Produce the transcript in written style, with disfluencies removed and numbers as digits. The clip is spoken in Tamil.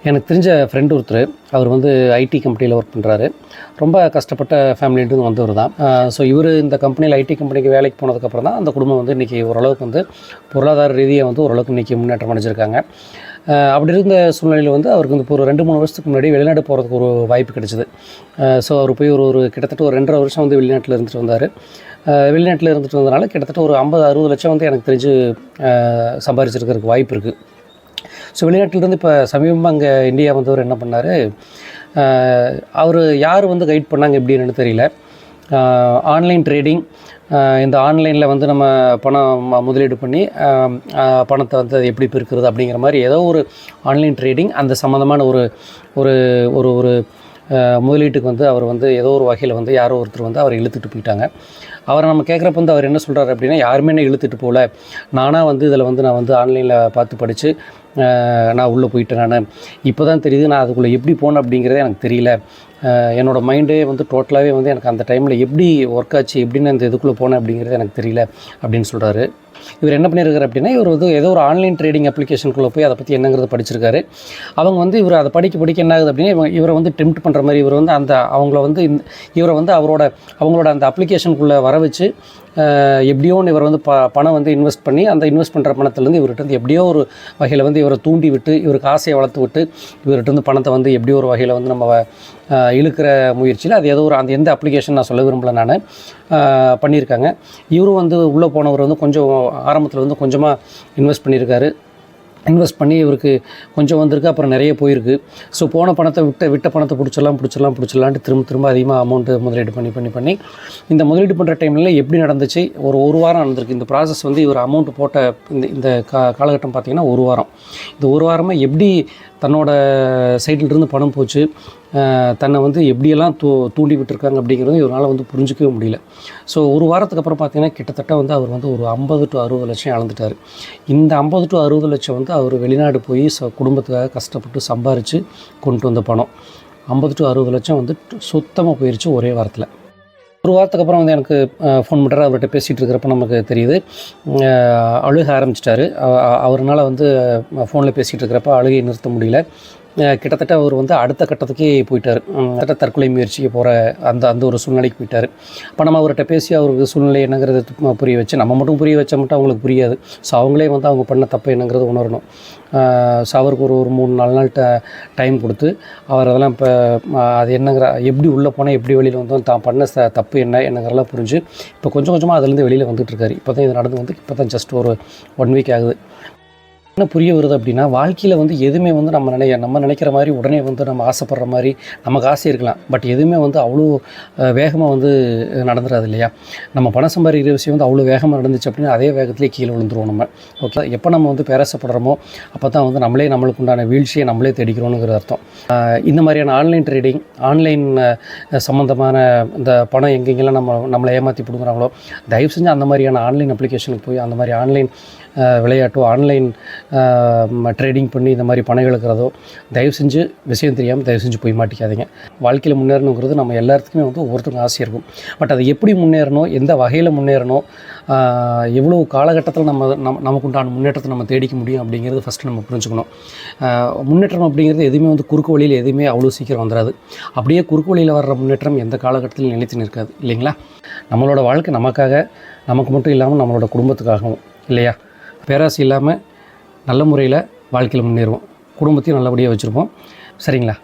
எனக்கு தெரிஞ்ச ஃப்ரெண்ட் ஒருத்தர், அவர் வந்து ஐடி கம்பெனியில் ஒர்க் பண்ணுறாரு. ரொம்ப கஷ்டப்பட்ட ஃபேமிலிலேருந்து வந்தவர் தான். ஸோ இவர் இந்த கம்பெனியில் ஐடி கம்பெனிக்கு வேலைக்கு போனதுக்கப்புறம் தான் அந்த குடும்பம் வந்து இன்றைக்கி ஓரளவுக்கு வந்து பொருளாதார ரீதியாக வந்து ஓரளவுக்கு இன்றைக்கி முன்னேற்றம் அடைஞ்சிருக்காங்க. அப்படி இருந்த சூழ்நிலையில் வந்து அவருக்கு வந்து ஒரு 2-3 வருஷத்துக்கு முன்னாடி வெளிநாடு போகிறதுக்கு ஒரு வாய்ப்பு கிடச்சிது. ஸோ அவர் போய் ஒரு கிட்டத்தட்ட ஒரு 2.5 வருஷம் வந்து வெளிநாட்டில் இருந்துட்டு வந்தார். வெளிநாட்டில் இருந்துட்டு வந்ததுனால கிட்டத்தட்ட ஒரு 50-60 லட்சம் வந்து எனக்கு தெரிஞ்சு சம்பாரிச்சிருக்கிறதுக்கு வாய்ப்பு இருக்குது. ஸோ வெளிநாட்டிலேருந்து இப்போ சமீபமாக அங்கே இந்தியா வந்தவர் என்ன பண்ணார், அவர் யார் வந்து கைட் பண்ணாங்க எப்படின்னு தெரியல. ஆன்லைன் ட்ரேடிங், இந்த ஆன்லைனில் வந்து நம்ம பணம் முதலீடு பண்ணி பணத்தை வந்து அது எப்படி பெருக்கிறது அப்படிங்கிற மாதிரி ஏதோ ஒரு ஆன்லைன் ட்ரேடிங் அந்த சம்மந்தமான ஒரு ஒரு ஒரு ஒரு முதலீட்டுக்கு வந்து அவர் வந்து ஏதோ ஒரு வகையில் வந்து யாரோ ஒருத்தர் வந்து அவரை இழுத்துட்டு போயிட்டாங்க. அவரை நம்ம கேட்குறப்ப வந்து அவர் என்ன சொல்கிறார் அப்படின்னா, யாருமே என்ன இழுத்துட்டு போகல, நானாக வந்து இதில் வந்து நான் வந்து ஆன்லைனில் பார்த்து படித்து நான் உள்ளே போயிட்டேன். நான் இப்போ தான் தெரியுது நான் அதுக்குள்ளே எப்படி போனேன் அப்படிங்கிறதே எனக்கு தெரியல. என்னோடய மைண்டே வந்து டோட்டலாகவே வந்து எனக்கு அந்த டைமில் எப்படி ஒர்க் ஆச்சு, எப்படின்னு அந்த இதுக்குள்ளே போனேன் அப்படிங்கிறது எனக்கு தெரியல அப்படின்னு சொல்கிறாரு. இவர் என்ன பண்ணியிருக்காரு அப்படின்னா, இவர் வந்து ஏதோ ஒரு ஆன்லைன் ட்ரேடிங் அப்ளிகேஷனுக்குள்ளே போய் அதை பற்றி என்னங்கிறத படிச்சிருக்காரு. அவங்க வந்து இவர் அதை படிக்க என்ன ஆகுது அப்படின்னா, இவரை வந்து டெம்ப்ட் பண்ணுற மாதிரி இவர் வந்து அந்த அவங்கள வந்து இவரை வந்து அவங்களோட அந்த அப்ளிகேஷனுக்குள்ளே வர வச்சு எப்படியோ ஒன்று இவர் வந்து பணம் வந்து இன்வெஸ்ட் பண்ணி அந்த இன்வெஸ்ட் பண்ணுற பணத்துலேருந்து இவர்கிட்ட வந்து எப்படியோ ஒரு வகையில் வந்து இவரை தூண்டி விட்டு இவருக்கு ஆசையை வளர்த்து விட்டு இவர்கிட்ட வந்து பணத்தை வந்து எப்படியோ ஒரு வகையில் வந்து நம்ம இழுக்கிற முயற்சியில் அது ஏதோ ஒரு அந்த எந்த அப்ளிகேஷன் நான் சொல்ல விரும்பலை நான் பண்ணியிருக்காங்க. இவரும் வந்து உள்ளே போனவர் வந்து கொஞ்சம் ஆரம்பத்தில் வந்து கொஞ்சமாக இன்வெஸ்ட் பண்ணியிருக்காரு. இன்வெஸ்ட் பண்ணி இவருக்கு கொஞ்சம் வந்திருக்கு, அப்புறம் நிறைய போயிருக்கு. ஸோ போன பணத்தை விட்ட பணத்தை பிடிச்சிடலான்ட்டு திரும்ப அதிகமாக அமௌண்ட்டு முதலீடு பண்ணி இந்த முதலீடு பண்ணுற டைமில் எப்படி நடந்துச்சு, ஒரு வாரம் நடந்திருக்கு இந்த ப்ராசஸ். வந்து இவர் அமௌண்ட்டு போட்ட இந்த காலகட்டம் பார்த்திங்கன்னா ஒரு வாரம். இந்த ஒரு வாரமாக எப்படி தன்னோட சைட்லேருந்து பணம் போச்சு, தன்னை வந்து எப்படியெல்லாம் தூண்டி விட்டுருக்காங்க அப்படிங்கிறது இவரால் வந்து புரிஞ்சிக்கவே முடியல. ஸோ ஒரு வாரத்துக்கு அப்புறம் பார்த்திங்கன்னா கிட்டத்தட்ட வந்து அவர் வந்து ஒரு 50-60 லட்சம் இழந்துட்டார். இந்த 50-60 லட்சம் வந்து அவர் வெளிநாடு போய் குடும்பத்துக்காக கஷ்டப்பட்டு சம்பாரித்து கொண்டு வந்த பணம் 50-60 லட்சம் வந்து சுத்தமாக போயிடுச்சு ஒரே வாரத்தில். ஒரு வாரத்துக்கு அப்புறம் வந்து எனக்கு ஃபோன் பண்ணுறாரு. அவர்கிட்ட பேசிகிட்டு இருக்கிறப்ப நமக்கு தெரியுது அழுக ஆரம்பிச்சிட்டாரு. அவரால் வந்து ஃபோனில் பேசிகிட்டு இருக்கிறப்ப அழுகையை நிறுத்த முடியல. கிட்டத்தட்ட அவர் வந்து அடுத்த கட்டத்துக்கே போயிட்டார். தற்கொலை முயற்சிக்கு போகிற அந்த ஒரு சூழ்நிலைக்கு போயிட்டார். அப்போ நம்ம அவர்கிட்ட பேசி அவருக்கு சூழ்நிலை என்னங்கிறது புரிய வச்சு, நம்ம மட்டும் புரிய வச்சா மட்டும் அவங்களுக்கு புரியாது. ஸோ அவங்களே வந்து அவங்க பண்ண தப்பு என்னங்கிறது உணரணும். ஸோ அவருக்கு ஒரு 3-4 நாள் டைம் கொடுத்து அவர் அதெல்லாம் இப்போ அது என்னங்கிற எப்படி உள்ளே போனால் எப்படி வெளியில் வந்தோம், தான் பண்ண தப்பு என்னங்கிறலாம் புரிஞ்சு இப்போ கொஞ்சம் கொஞ்சமாக அதுலேருந்து வெளியில் வந்துட்டுருக்காரு. இப்போ தான் இது நடந்து வந்து இப்போ தான் ஜஸ்ட் ஒரு 1 வீக் ஆகுது. என்ன புரிய வருது அப்படின்னா, வாழ்க்கையில் வந்து எதுவுமே வந்து நம்ம நினைக்கிற மாதிரி உடனே வந்து நம்ம ஆசைப்படுற மாதிரி நமக்கு ஆசை இருக்கலாம். பட் எதுவுமே வந்து அவ்வளோ வேகமாக வந்து நடந்துடாது இல்லையா? நம்ம பணம் சம்பாதிக்கிற விஷயம் வந்து அவ்வளோ வேகமாக நடந்துச்சு அப்படின்னா அதே வேகத்திலே கீழே விழுந்துருவோம் நம்ம. ஓகே, எப்போ நம்ம வந்து பேராசைப்படுறோமோ அப்போ தான் வந்து நம்மளுக்கு உண்டான வீழ்ச்சியை நம்மளே தேடிக்கிறோங்கிற அர்த்தம். இந்த மாதிரியான ஆன்லைன் ட்ரேடிங், ஆன்லைன் சம்மந்தமான இந்த பணம் எங்கெங்கெல்லாம் நம்மளை ஏமாற்றி பிடுங்குறாங்களோ, தயவு செஞ்சு அந்த மாதிரியான ஆன்லைன் அப்ளிகேஷனுக்கு போய் அந்த மாதிரி ஆன்லைன் விளையாட்டோ ஆன்லைன் ட்ரேடிங் பண்ணி இந்த மாதிரி பணம் இழக்கிறதோ தயவு செஞ்சு விஷயம் தெரியாமல் தயவு செஞ்சு போய் மாட்டிக்காதீங்க. வாழ்க்கையில் முன்னேறணுங்கிறது நம்ம எல்லாத்துக்குமே வந்து ஒவ்வொருத்தருக்கும் ஆசை இருக்கும். பட் அதை எப்படி முன்னேறணும், எந்த வகையில் முன்னேறணும், எவ்வளோ காலகட்டத்தில் நமக்கு உண்டான முன்னேற்றத்தை நம்ம தேடிக்க முடியும் அப்படிங்கிறது ஃபஸ்ட்டு நம்ம புரிஞ்சுக்கணும். முன்னேற்றம் அப்படிங்கிறது எதுவுமே வந்து குறுக்கு வழியில் எதுவுமே அவ்வளோ சீக்கிரம் வந்துடாது. அப்படியே குறுக்கு வழியில் வர்ற முன்னேற்றம் எந்த காலகட்டத்தில் நிலைத்து நிற்காது இல்லைங்களா? நம்மளோட வாழ்க்கை நமக்காக, நமக்கு மட்டும் இல்லாமல் நம்மளோட குடும்பத்துக்காகவும் இல்லையா? பேராசை இல்லாமல் நல்ல முறையில் வாழ்க்கையில் முன்னேறுவோம், குடும்பத்தையும் நல்லபடியாக வச்சுருப்போம். சரிங்களா?